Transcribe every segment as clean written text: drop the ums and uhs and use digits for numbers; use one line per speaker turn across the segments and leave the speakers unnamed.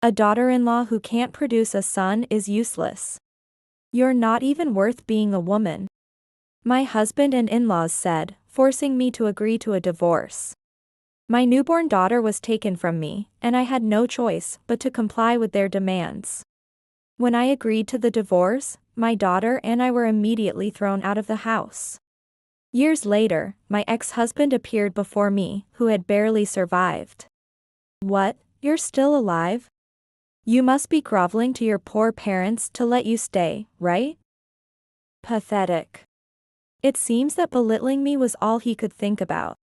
A daughter-in-law who can't produce a son is useless. You're not even worth being a woman. My husband and in-laws said, forcing me to agree to a divorce. My newborn daughter was taken from me, and I had no choice but to comply with their demands. When I agreed to the divorce, my daughter and I were immediately thrown out of the house. Years later, my ex-husband appeared before me, who had barely survived. What? You're still alive? You must be groveling to your poor parents to let you stay, right? Pathetic. It seems that belittling me was all he could think about.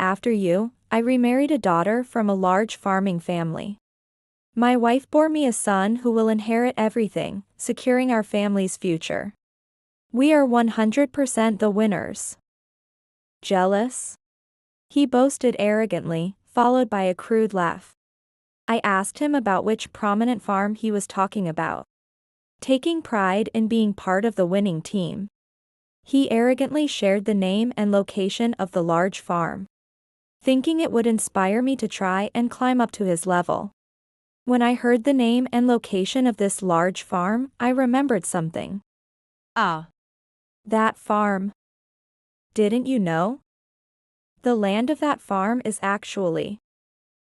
After you, I remarried a daughter from a large farming family. My wife bore me a son who will inherit everything, securing our family's future. We are 100% the winners. Jealous? He boasted arrogantly, followed by a crude laugh. I asked him about which prominent farm he was talking about. Taking pride in being part of the winning team, he arrogantly shared the name and location of the large farm, thinking it would inspire me to try and climb up to his level. When I heard the name and location of this large farm, I remembered something. Ah. That farm. Didn't you know? The land of that farm is actually.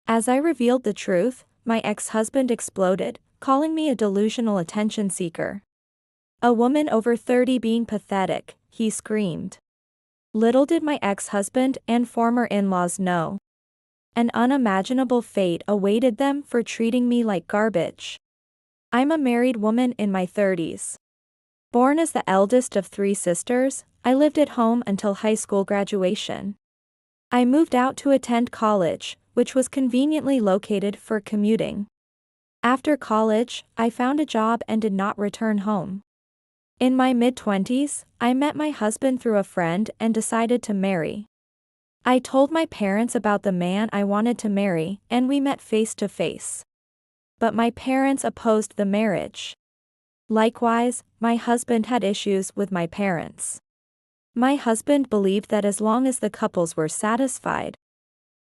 As I revealed the truth, my ex-husband exploded, calling me a delusional attention seeker. A woman over 30 being pathetic, he screamed. Little did my ex-husband and former in-laws know. An unimaginable fate awaited them for treating me like garbage. I'm a married woman in my 30s. Born as the eldest of 3 sisters, I lived at home until high school graduation. I moved out to attend college, which was conveniently located for commuting. After college, I found a job and did not return home. In my mid-20s, I met my husband through a friend and decided to marry. I told my parents about the man I wanted to marry, and we met face to face. But my parents opposed the marriage. Likewise, my husband had issues with my parents. My husband believed that as long as the couples were satisfied,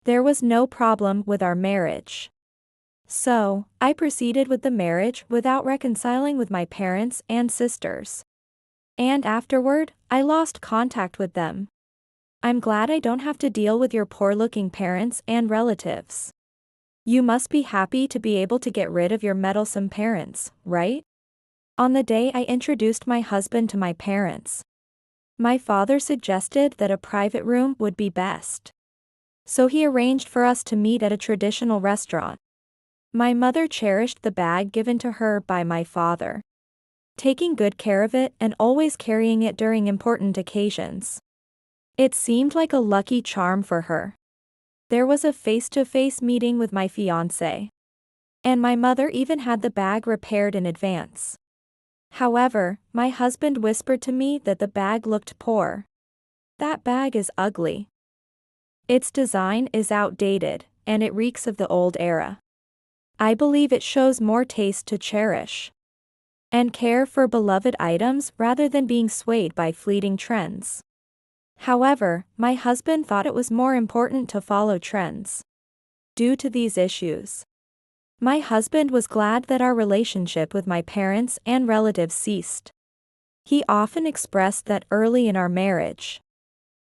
there was no problem with our marriage. So, I proceeded with the marriage without reconciling with my parents and sisters. And afterward, I lost contact with them. I'm glad I don't have to deal with your poor-looking parents and relatives. You must be happy to be able to get rid of your meddlesome parents, right? On the day I introduced my husband to my parents, my father suggested that a private room would be best. So he arranged for us to meet at a traditional restaurant. My mother cherished the bag given to her by my father, taking good care of it and always carrying it during important occasions. It seemed like a lucky charm for her. There was a face-to-face meeting with my fiancé, and my mother even had the bag repaired in advance. However, my husband whispered to me that the bag looked poor. That bag is ugly. Its design is outdated, and it reeks of the old era. I believe it shows more taste to cherish and care for beloved items rather than being swayed by fleeting trends. However, my husband thought it was more important to follow trends. Due to these issues, my husband was glad that our relationship with my parents and relatives ceased. He often expressed that early in our marriage,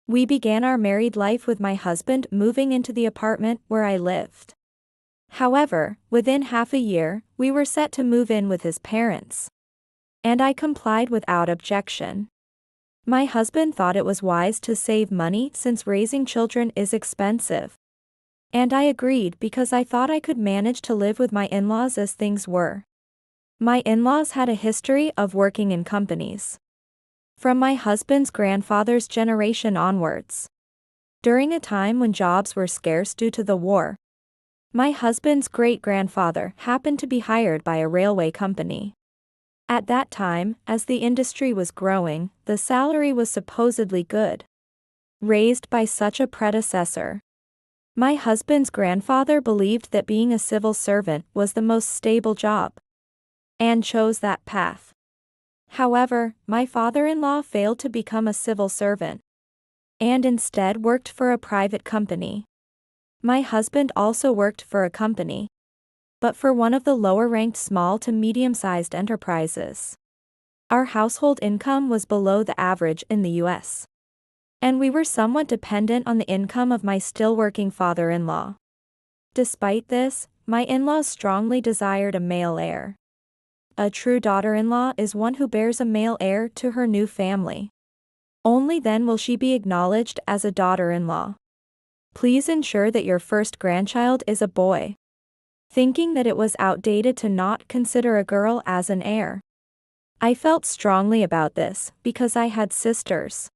we began our married life with my husband moving into the apartment where I lived. However, within half a year, we were set to move in with his parents, and I complied without objection. My husband thought it was wise to save money since raising children is expensive. And I agreed because I thought I could manage to live with my in-laws as things were. My in-laws had a history of working in companies from my husband's grandfather's generation onwards. During a time when jobs were scarce due to the war, my husband's great-grandfather happened to be hired by a railway company. At that time, as the industry was growing, the salary was supposedly good, raised by such a predecessor. My husband's grandfather believed that being a civil servant was the most stable job, and chose that path. However, my father-in-law failed to become a civil servant, and instead worked for a private company. My husband also worked for a company, but for one of the lower-ranked small to medium-sized enterprises. Our household income was below the average in the U.S., and we were somewhat dependent on the income of my still-working father-in-law. Despite this, my in-laws strongly desired a male heir. A true daughter-in-law is one who bears a male heir to her new family. Only then will she be acknowledged as a daughter-in-law. Please ensure that your first grandchild is a boy. Thinking that it was outdated to not consider a girl as an heir. I felt strongly about this because I had sisters.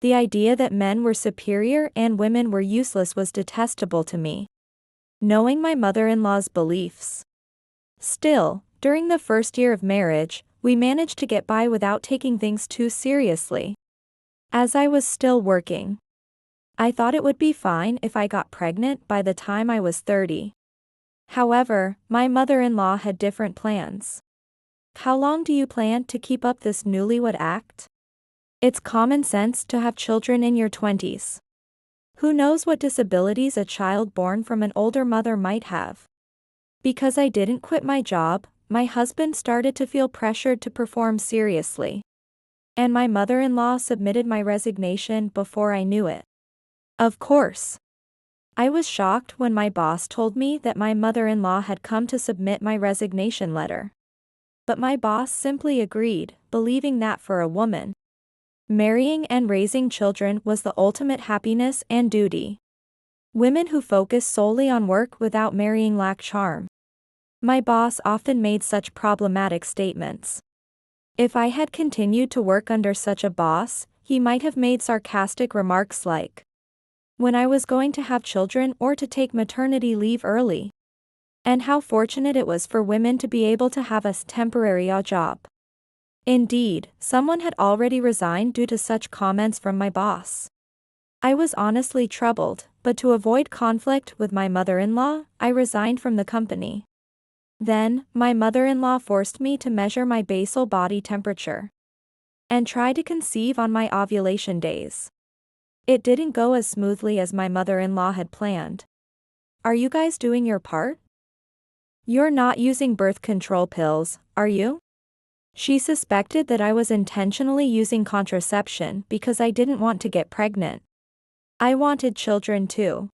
The idea that men were superior and women were useless was detestable to me, knowing my mother-in-law's beliefs. Still, during the first year of marriage, we managed to get by without taking things too seriously. As I was still working, I thought it would be fine if I got pregnant by the time I was 30. However, my mother-in-law had different plans. How long do you plan to keep up this newlywed act? It's common sense to have children in your 20s. Who knows what disabilities a child born from an older mother might have? Because I didn't quit my job, my husband started to feel pressured to perform seriously. And my mother-in-law submitted my resignation before I knew it. Of course. I was shocked when my boss told me that my mother-in-law had come to submit my resignation letter. But my boss simply agreed, believing that for a woman, marrying and raising children was the ultimate happiness and duty. Women who focus solely on work without marrying lack charm. My boss often made such problematic statements. If I had continued to work under such a boss, he might have made sarcastic remarks like, when I was going to have children or to take maternity leave early. And how fortunate it was for women to be able to have a temporary job. Indeed, someone had already resigned due to such comments from my boss. I was honestly troubled, but to avoid conflict with my mother-in-law, I resigned from the company. Then, my mother-in-law forced me to measure my basal body temperature and try to conceive on my ovulation days. It didn't go as smoothly as my mother-in-law had planned. Are you guys doing your part? You're not using birth control pills, are you? She suspected that I was intentionally using contraception because I didn't want to get pregnant. I wanted children too.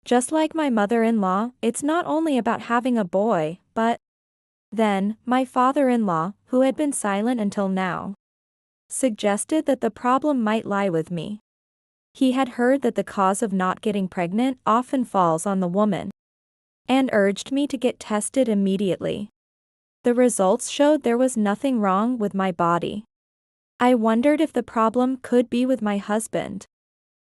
Just like my mother-in-law, it's not only about having a boy, but... Then, my father-in-law, who had been silent until now, suggested that the problem might lie with me. He had heard that the cause of not getting pregnant often falls on the woman, and urged me to get tested immediately. The results showed there was nothing wrong with my body. I wondered if the problem could be with my husband.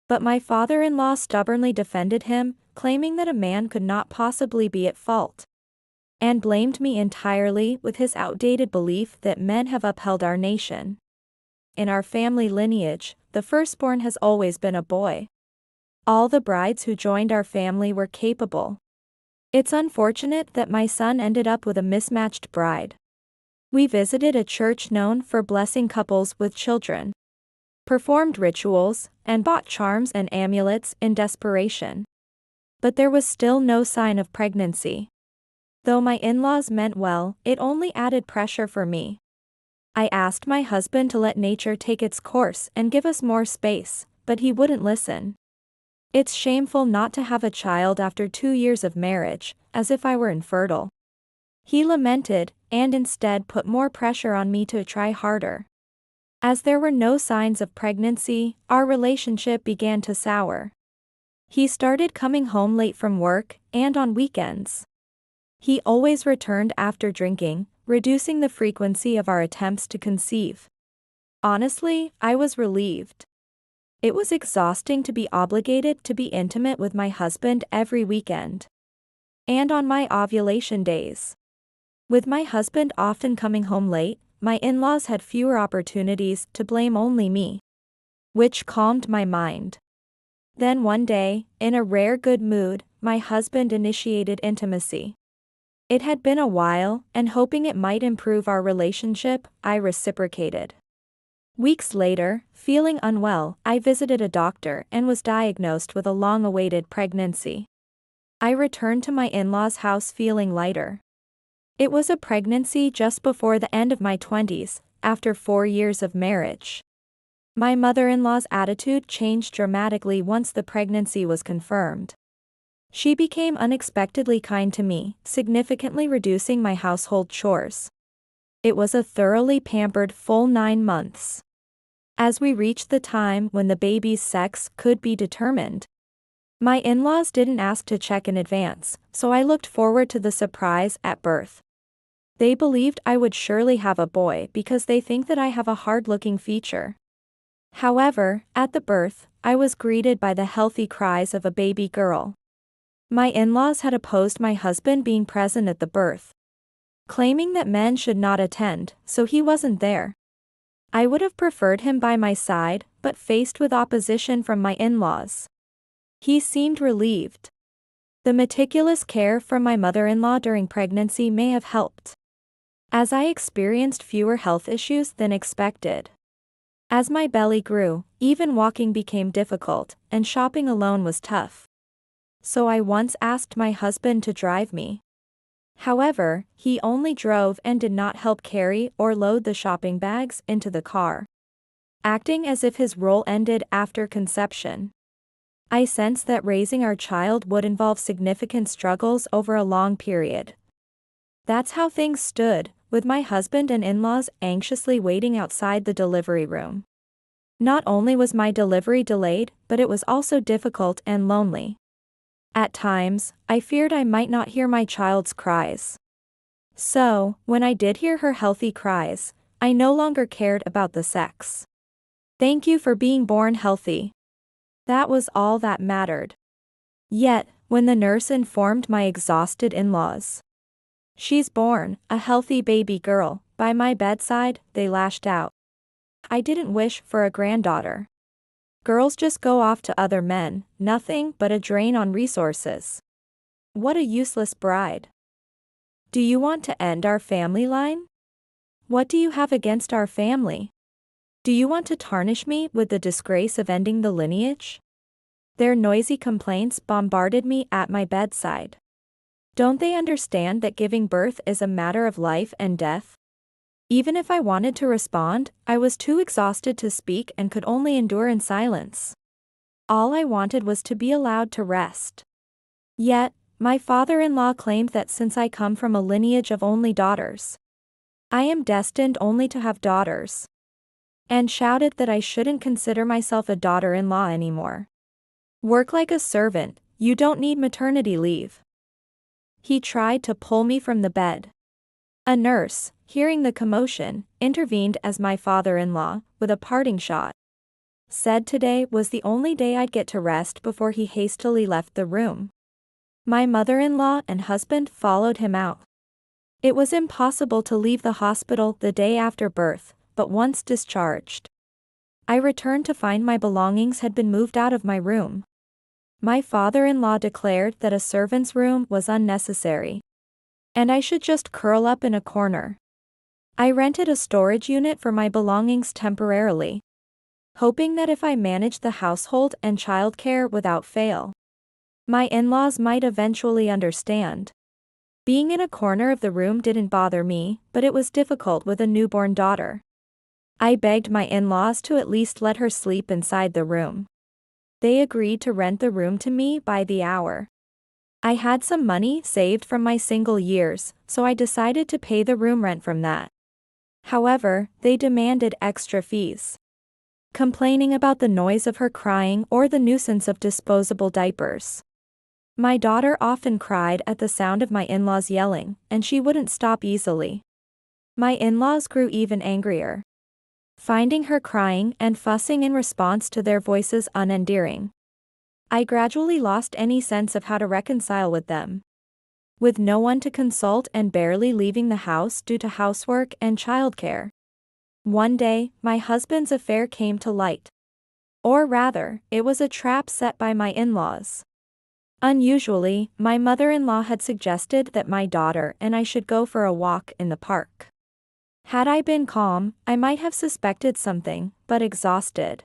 But my father-in-law stubbornly defended him, claiming that a man could not possibly be at fault, and blamed me entirely with his outdated belief that men have upheld our nation. In our family lineage, the firstborn has always been a boy. All the brides who joined our family were capable. It's unfortunate that my son ended up with a mismatched bride. We visited a church known for blessing couples with children, performed rituals, and bought charms and amulets in desperation. But there was still no sign of pregnancy. Though my in-laws meant well, it only added pressure for me. I asked my husband to let nature take its course and give us more space, but he wouldn't listen. It's shameful not to have a child after 2 years of marriage, as if I were infertile. He lamented, and instead put more pressure on me to try harder. As there were no signs of pregnancy, our relationship began to sour. He started coming home late from work, and on weekends. He always returned after drinking, reducing the frequency of our attempts to conceive. Honestly, I was relieved. It was exhausting to be obligated to be intimate with my husband every weekend, and on my ovulation days. With my husband often coming home late, my in-laws had fewer opportunities to blame only me, which calmed my mind. Then one day, in a rare good mood, my husband initiated intimacy. It had been a while, and hoping it might improve our relationship, I reciprocated. Weeks later, feeling unwell, I visited a doctor and was diagnosed with a long-awaited pregnancy. I returned to my in-laws' house feeling lighter. It was a pregnancy just before the end of my 20s, after 4 years of marriage. My mother-in-law's attitude changed dramatically once the pregnancy was confirmed. She became unexpectedly kind to me, significantly reducing my household chores. It was a thoroughly pampered full 9 months. As we reached the time when the baby's sex could be determined, my in-laws didn't ask to check in advance, so I looked forward to the surprise at birth. They believed I would surely have a boy because they think that I have a hard-looking feature. However, at the birth, I was greeted by the healthy cries of a baby girl. My in-laws had opposed my husband being present at the birth, claiming that men should not attend, so he wasn't there. I would have preferred him by my side, but faced with opposition from my in-laws, he seemed relieved. The meticulous care from my mother-in-law during pregnancy may have helped, as I experienced fewer health issues than expected. As my belly grew, even walking became difficult, and shopping alone was tough. So I once asked my husband to drive me. However, he only drove and did not help carry or load the shopping bags into the car, acting as if his role ended after conception. I sensed that raising our child would involve significant struggles over a long period. That's how things stood, with my husband and in-laws anxiously waiting outside the delivery room. Not only was my delivery delayed, but it was also difficult and lonely. At times, I feared I might not hear my child's cries. So, when I did hear her healthy cries, I no longer cared about the sex. Thank you for being born healthy. That was all that mattered. Yet, when the nurse informed my exhausted in-laws, "She's born, a healthy baby girl," by my bedside, they lashed out. I didn't wish for a granddaughter. Girls just go off to other men, nothing but a drain on resources. What a useless bride. Do you want to end our family line? What do you have against our family? Do you want to tarnish me with the disgrace of ending the lineage? Their noisy complaints bombarded me at my bedside. Don't they understand that giving birth is a matter of life and death? Even if I wanted to respond, I was too exhausted to speak and could only endure in silence. All I wanted was to be allowed to rest. Yet, my father-in-law claimed that since I come from a lineage of only daughters, I am destined only to have daughters, and shouted that I shouldn't consider myself a daughter-in-law anymore. Work like a servant, you don't need maternity leave. He tried to pull me from the bed. A nurse, hearing the commotion, intervened as my father-in-law, with a parting shot, said today was the only day I'd get to rest before he hastily left the room. My mother-in-law and husband followed him out. It was impossible to leave the hospital the day after birth, but once discharged, I returned to find my belongings had been moved out of my room. My father-in-law declared that a servant's room was unnecessary, and I should just curl up in a corner. I rented a storage unit for my belongings temporarily, hoping that if I managed the household and childcare without fail, my in-laws might eventually understand. Being in a corner of the room didn't bother me, but it was difficult with a newborn daughter. I begged my in-laws to at least let her sleep inside the room. They agreed to rent the room to me by the hour. I had some money saved from my single years, so I decided to pay the room rent from that. However, they demanded extra fees, complaining about the noise of her crying or the nuisance of disposable diapers. My daughter often cried at the sound of my in-laws yelling, and she wouldn't stop easily. My in-laws grew even angrier, finding her crying and fussing in response to their voices unendearing. I gradually lost any sense of how to reconcile with them. With no one to consult and barely leaving the house due to housework and childcare, one day, my husband's affair came to light. Or rather, it was a trap set by my in-laws. Unusually, my mother-in-law had suggested that my daughter and I should go for a walk in the park. Had I been calm, I might have suspected something, but exhausted,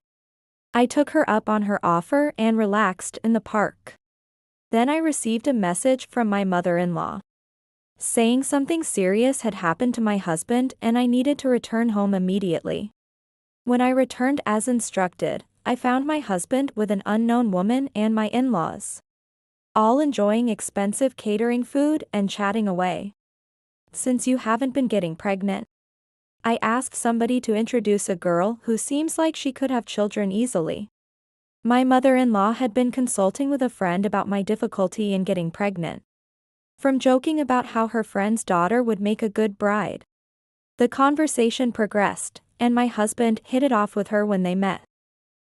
I took her up on her offer and relaxed in the park. Then I received a message from my mother-in-law, saying something serious had happened to my husband and I needed to return home immediately. When I returned as instructed, I found my husband with an unknown woman and my in-laws, all enjoying expensive catering food and chatting away. Since you haven't been getting pregnant, I asked somebody to introduce a girl who seems like she could have children easily. My mother-in-law had been consulting with a friend about my difficulty in getting pregnant, from joking about how her friend's daughter would make a good bride. The conversation progressed, and my husband hit it off with her when they met.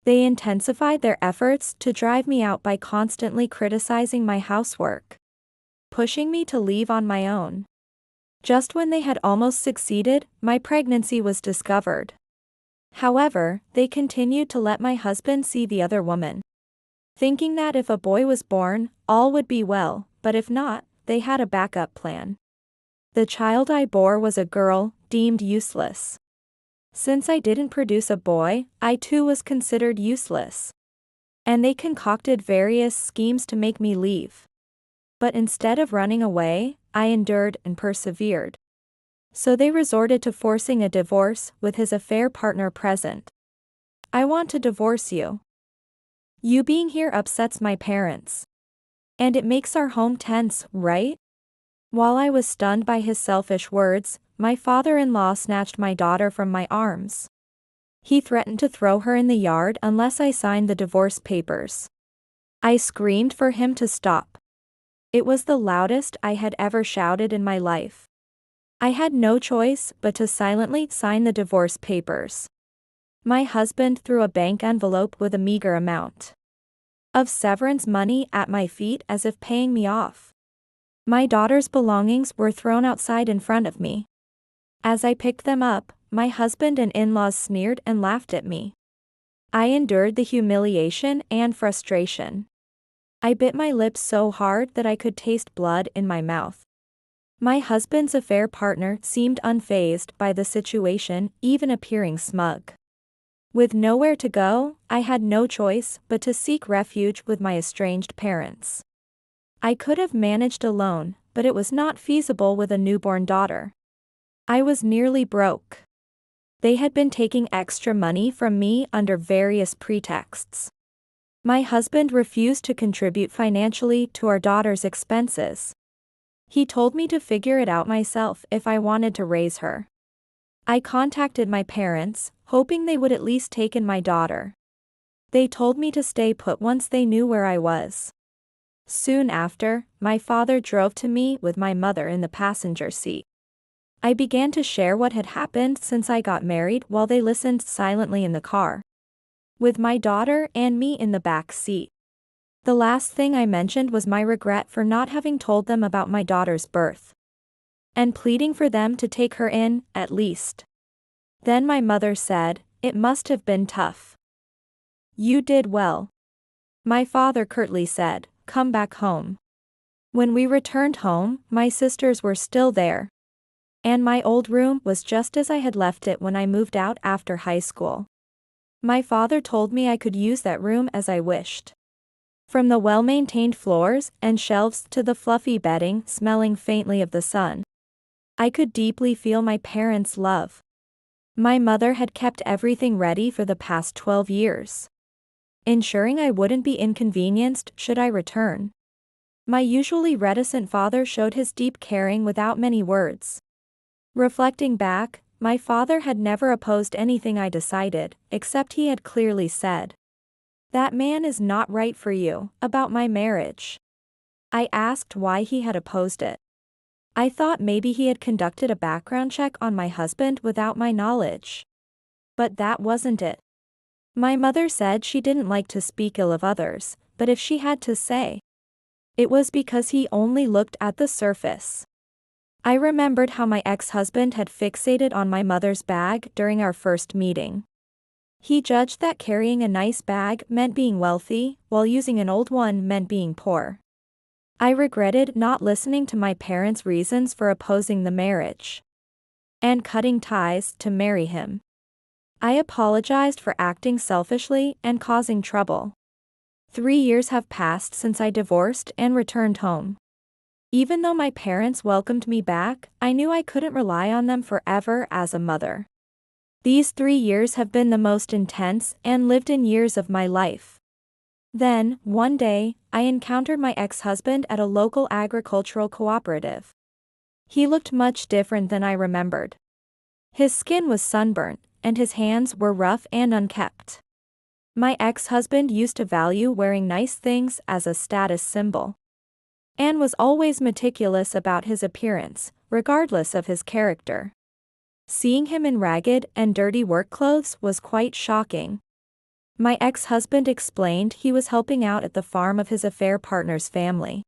They intensified their efforts to drive me out by constantly criticizing my housework, pushing me to leave on my own. Just when they had almost succeeded, my pregnancy was discovered. However, they continued to let my husband see the other woman, thinking that if a boy was born, all would be well, but if not, they had a backup plan. The child I bore was a girl, deemed useless. Since I didn't produce a boy, I too was considered useless. And they concocted various schemes to make me leave. But instead of running away, I endured and persevered. So they resorted to forcing a divorce with his affair partner present. I want to divorce you. You being here upsets my parents. And it makes our home tense, right? While I was stunned by his selfish words, my father-in-law snatched my daughter from my arms. He threatened to throw her in the yard unless I signed the divorce papers. I screamed for him to stop. It was the loudest I had ever shouted in my life. I had no choice but to silently sign the divorce papers. My husband threw a bank envelope with a meager amount of severance money at my feet as if paying me off. My daughter's belongings were thrown outside in front of me. As I picked them up, my husband and in-laws sneered and laughed at me. I endured the humiliation and frustration. I bit my lips so hard that I could taste blood in my mouth. My husband's affair partner seemed unfazed by the situation, even appearing smug. With nowhere to go, I had no choice but to seek refuge with my estranged parents. I could have managed alone, but it was not feasible with a newborn daughter. I was nearly broke. They had been taking extra money from me under various pretexts. My husband refused to contribute financially to our daughter's expenses. He told me to figure it out myself if I wanted to raise her. I contacted my parents, hoping they would at least take in my daughter. They told me to stay put once they knew where I was. Soon after, my father drove to me with my mother in the passenger seat. I began to share what had happened since I got married while they listened silently in the car, with my daughter and me in the back seat. The last thing I mentioned was my regret for not having told them about my daughter's birth, and pleading for them to take her in, at least. Then my mother said, "It must have been tough. You did well." My father curtly said, "Come back home." When we returned home, my sisters were still there, and my old room was just as I had left it when I moved out after high school. My father told me I could use that room as I wished. From the well-maintained floors and shelves to the fluffy bedding smelling faintly of the sun, I could deeply feel my parents' love. My mother had kept everything ready for the past 12 years, ensuring I wouldn't be inconvenienced should I return. My usually reticent father showed his deep caring without many words. Reflecting back, my father had never opposed anything I decided, except he had clearly said, "That man is not right for you," about my marriage. I asked why he had opposed it. I thought maybe he had conducted a background check on my husband without my knowledge. But that wasn't it. My mother said she didn't like to speak ill of others, but if she had to say, it was because he only looked at the surface. I remembered how my ex-husband had fixated on my mother's bag during our first meeting. He judged that carrying a nice bag meant being wealthy, while using an old one meant being poor. I regretted not listening to my parents' reasons for opposing the marriage and cutting ties to marry him. I apologized for acting selfishly and causing trouble. 3 years have passed since I divorced and returned home. Even though my parents welcomed me back, I knew I couldn't rely on them forever as a mother. These 3 years have been the most intense and lived-in years of my life. Then, one day, I encountered my ex-husband at a local agricultural cooperative. He looked much different than I remembered. His skin was sunburnt, and his hands were rough and unkempt. My ex-husband used to value wearing nice things as a status symbol, and was always meticulous about his appearance, regardless of his character. Seeing him in ragged and dirty work clothes was quite shocking. My ex-husband explained he was helping out at the farm of his affair partner's family,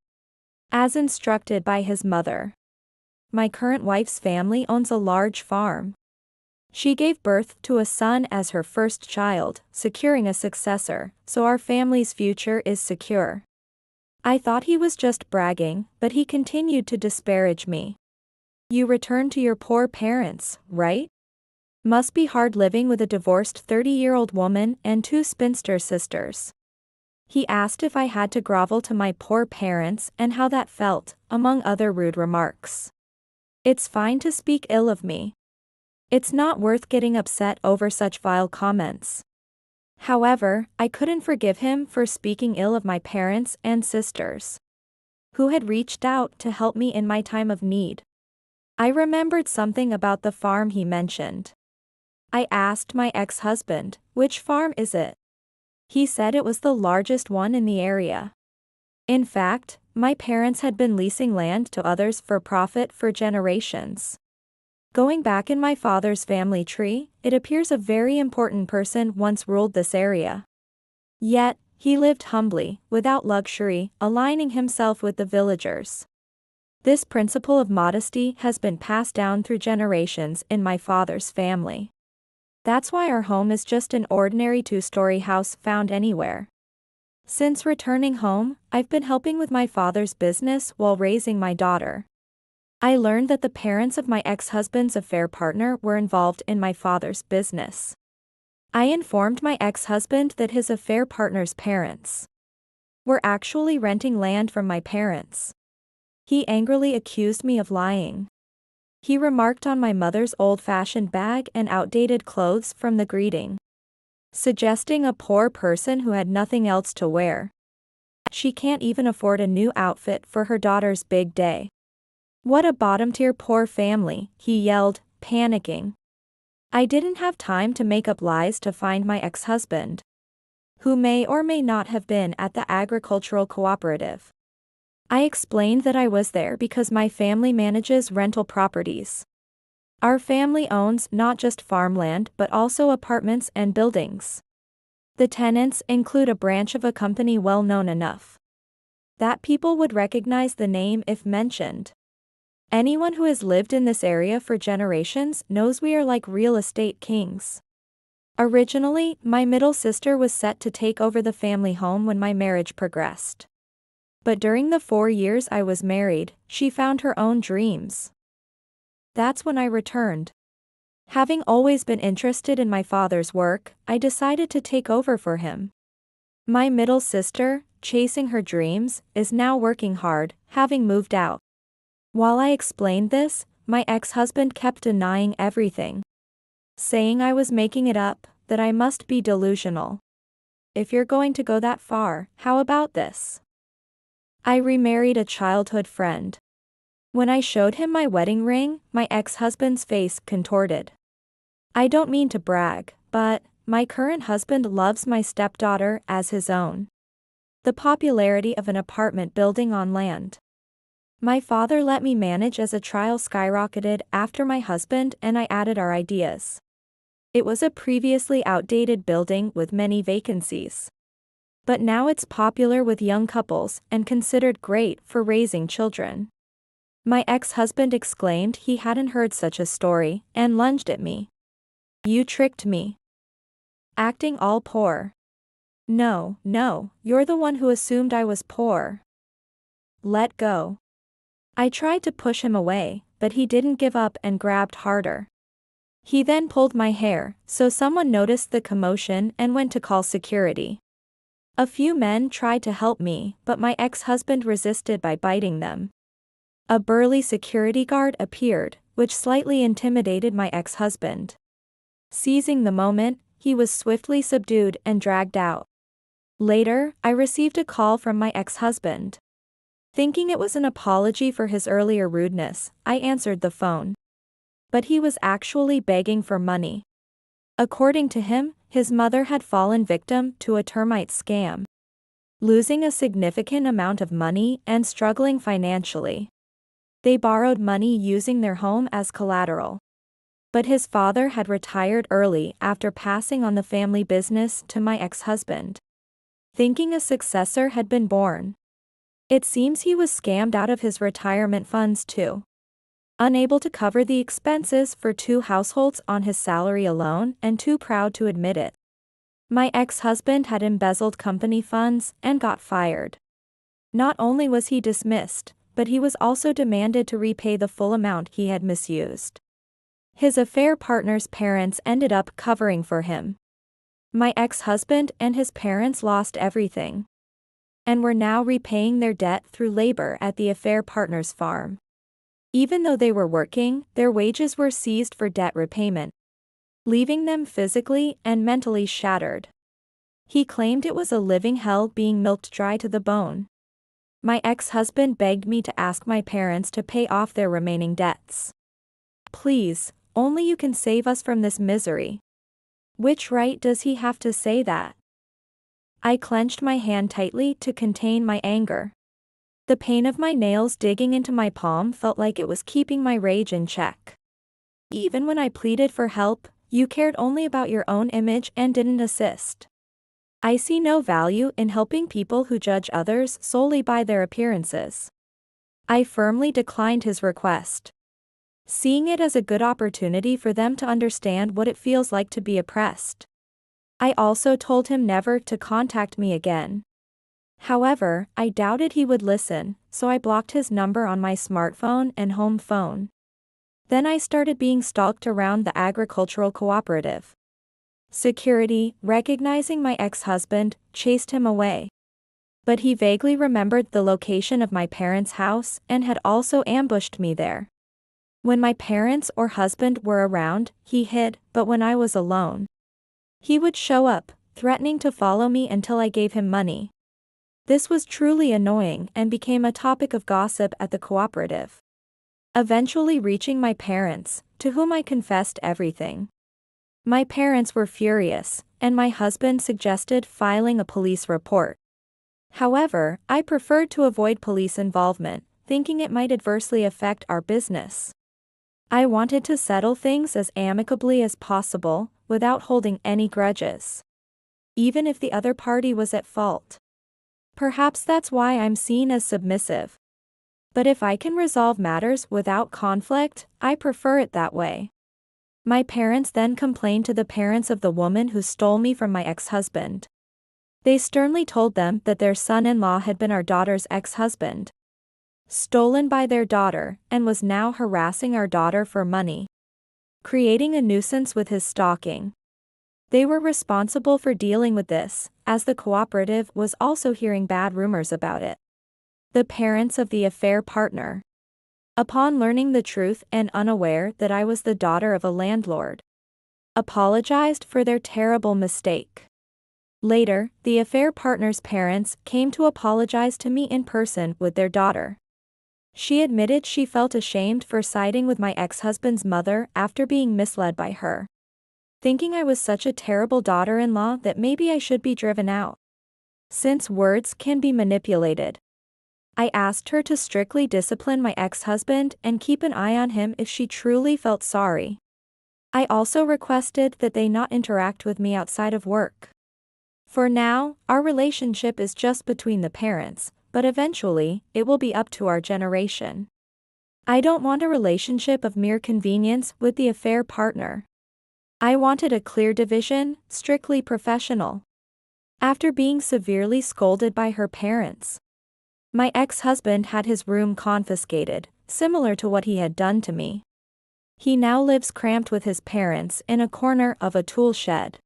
as instructed by his mother. My current wife's family owns a large farm. She gave birth to a son as her first child, securing a successor, so our family's future is secure. I thought he was just bragging, but he continued to disparage me. You returned to your poor parents, right? Must be hard living with a divorced 30-year-old woman and 2 spinster sisters. He asked if I had to grovel to my poor parents and how that felt, among other rude remarks. It's fine to speak ill of me. It's not worth getting upset over such vile comments. However, I couldn't forgive him for speaking ill of my parents and sisters, who had reached out to help me in my time of need. I remembered something about the farm he mentioned. I asked my ex-husband, "Which farm is it?" He said it was the largest one in the area. In fact, my parents had been leasing land to others for profit for generations. Going back in my father's family tree, it appears a very important person once ruled this area. Yet, he lived humbly, without luxury, aligning himself with the villagers. This principle of modesty has been passed down through generations in my father's family. That's why our home is just an ordinary 2-story house found anywhere. Since returning home, I've been helping with my father's business while raising my daughter. I learned that the parents of my ex-husband's affair partner were involved in my father's business. I informed my ex-husband that his affair partner's parents were actually renting land from my parents. He angrily accused me of lying. He remarked on my mother's old-fashioned bag and outdated clothes from the greeting, suggesting a poor person who had nothing else to wear. She can't even afford a new outfit for her daughter's big day. What a bottom-tier poor family, he yelled, panicking. I didn't have time to make up lies to find my ex-husband, who may or may not have been at the agricultural cooperative. I explained that I was there because my family manages rental properties. Our family owns not just farmland but also apartments and buildings. The tenants include a branch of a company well known enough that people would recognize the name if mentioned. Anyone who has lived in this area for generations knows we are like real estate kings. Originally, my middle sister was set to take over the family home when my marriage progressed. But during the 4 years I was married, she found her own dreams. That's when I returned. Having always been interested in my father's work, I decided to take over for him. My middle sister, chasing her dreams, is now working hard, having moved out. While I explained this, my ex-husband kept denying everything, saying I was making it up, that I must be delusional. If you're going to go that far, how about this? I remarried a childhood friend. When I showed him my wedding ring, my ex-husband's face contorted. I don't mean to brag, but my current husband loves my stepdaughter as his own. The popularity of an apartment building on land my father let me manage as a trial skyrocketed after my husband and I added our ideas. It was a previously outdated building with many vacancies. But now it's popular with young couples and considered great for raising children. My ex-husband exclaimed he hadn't heard such a story and lunged at me. You tricked me. Acting all poor. No, you're the one who assumed I was poor. Let go. I tried to push him away, but he didn't give up and grabbed harder. He then pulled my hair, so someone noticed the commotion and went to call security. A few men tried to help me, but my ex-husband resisted by biting them. A burly security guard appeared, which slightly intimidated my ex-husband. Seizing the moment, he was swiftly subdued and dragged out. Later, I received a call from my ex-husband. Thinking it was an apology for his earlier rudeness, I answered the phone. But he was actually begging for money. According to him, his mother had fallen victim to a termite scam, losing a significant amount of money and struggling financially. They borrowed money using their home as collateral. But his father had retired early after passing on the family business to my ex-husband. Thinking a successor had been born. It seems he was scammed out of his retirement funds too. Unable to cover the expenses for 2 households on his salary alone and too proud to admit it. My ex-husband had embezzled company funds and got fired. Not only was he dismissed, but he was also demanded to repay the full amount he had misused. His affair partner's parents ended up covering for him. My ex-husband and his parents lost everything, and were now repaying their debt through labor at the affair partner's farm. Even though they were working, their wages were seized for debt repayment, leaving them physically and mentally shattered. He claimed it was a living hell being milked dry to the bone. My ex-husband begged me to ask my parents to pay off their remaining debts. Please, only you can save us from this misery. Which right does he have to say that? I clenched my hand tightly to contain my anger. The pain of my nails digging into my palm felt like it was keeping my rage in check. Even when I pleaded for help, you cared only about your own image and didn't assist. I see no value in helping people who judge others solely by their appearances. I firmly declined his request, seeing it as a good opportunity for them to understand what it feels like to be oppressed. I also told him never to contact me again. However, I doubted he would listen, so I blocked his number on my smartphone and home phone. Then I started being stalked around the agricultural cooperative. Security, recognizing my ex-husband, chased him away. But he vaguely remembered the location of my parents' house and had also ambushed me there. When my parents or husband were around, he hid, but when I was alone, he would show up, threatening to follow me until I gave him money. This was truly annoying and became a topic of gossip at the cooperative, eventually reaching my parents, to whom I confessed everything. My parents were furious, and my husband suggested filing a police report. However, I preferred to avoid police involvement, thinking it might adversely affect our business. I wanted to settle things as amicably as possible, without holding any grudges, even if the other party was at fault. Perhaps that's why I'm seen as submissive. But if I can resolve matters without conflict, I prefer it that way. My parents then complained to the parents of the woman who stole me from my ex-husband. They sternly told them that their son-in-law had been our daughter's ex-husband, stolen by their daughter, and was now harassing our daughter for money, creating a nuisance with his stalking. They were responsible for dealing with this, as the cooperative was also hearing bad rumors about it. The parents of the affair partner, upon learning the truth and unaware that I was the daughter of a landlord, apologized for their terrible mistake. Later, the affair partner's parents came to apologize to me in person with their daughter. She admitted she felt ashamed for siding with my ex-husband's mother after being misled by her, thinking I was such a terrible daughter-in-law that maybe I should be driven out. Since words can be manipulated, I asked her to strictly discipline my ex-husband and keep an eye on him if she truly felt sorry. I also requested that they not interact with me outside of work. For now, our relationship is just between the parents, but eventually, it will be up to our generation. I don't want a relationship of mere convenience with the affair partner. I wanted a clear division, strictly professional. After being severely scolded by her parents, my ex-husband had his room confiscated, similar to what he had done to me. He now lives cramped with his parents in a corner of a tool shed.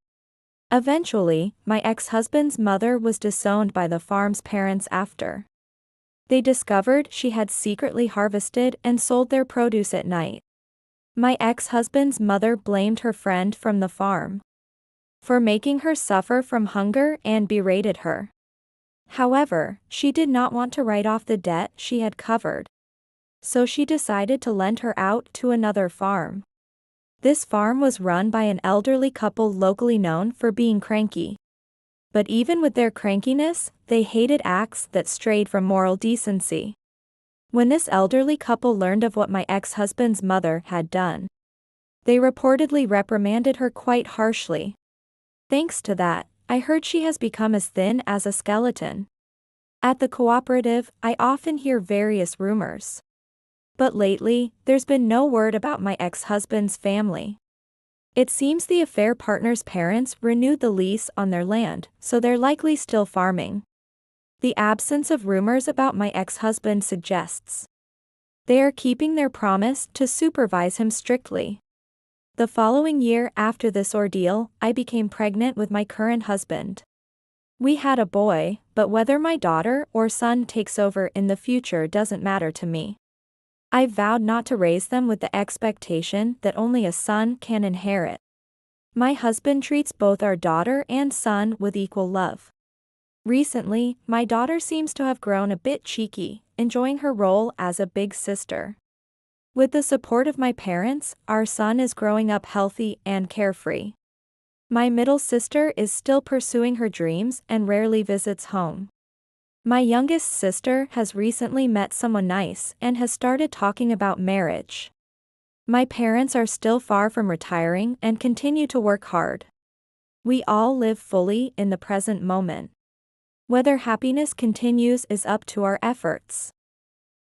Eventually, my ex-husband's mother was disowned by the farm's parents after they discovered she had secretly harvested and sold their produce at night. My ex-husband's mother blamed her friend from the farm for making her suffer from hunger and berated her. However, she did not want to write off the debt she had covered, so she decided to lend her out to another farm. This farm was run by an elderly couple locally known for being cranky. But even with their crankiness, they hated acts that strayed from moral decency. When this elderly couple learned of what my ex-husband's mother had done, they reportedly reprimanded her quite harshly. Thanks to that, I heard she has become as thin as a skeleton. At the cooperative, I often hear various rumors. But lately, there's been no word about my ex-husband's family. It seems the affair partner's parents renewed the lease on their land, so they're likely still farming. The absence of rumors about my ex-husband suggests they are keeping their promise to supervise him strictly. The following year after this ordeal, I became pregnant with my current husband. We had a boy, but whether my daughter or son takes over in the future doesn't matter to me. I vowed not to raise them with the expectation that only a son can inherit. My husband treats both our daughter and son with equal love. Recently, my daughter seems to have grown a bit cheeky, enjoying her role as a big sister. With the support of my parents, our son is growing up healthy and carefree. My middle sister is still pursuing her dreams and rarely visits home. My youngest sister has recently met someone nice and has started talking about marriage. My parents are still far from retiring and continue to work hard. We all live fully in the present moment. Whether happiness continues is up to our efforts.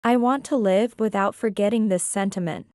I want to live without forgetting this sentiment.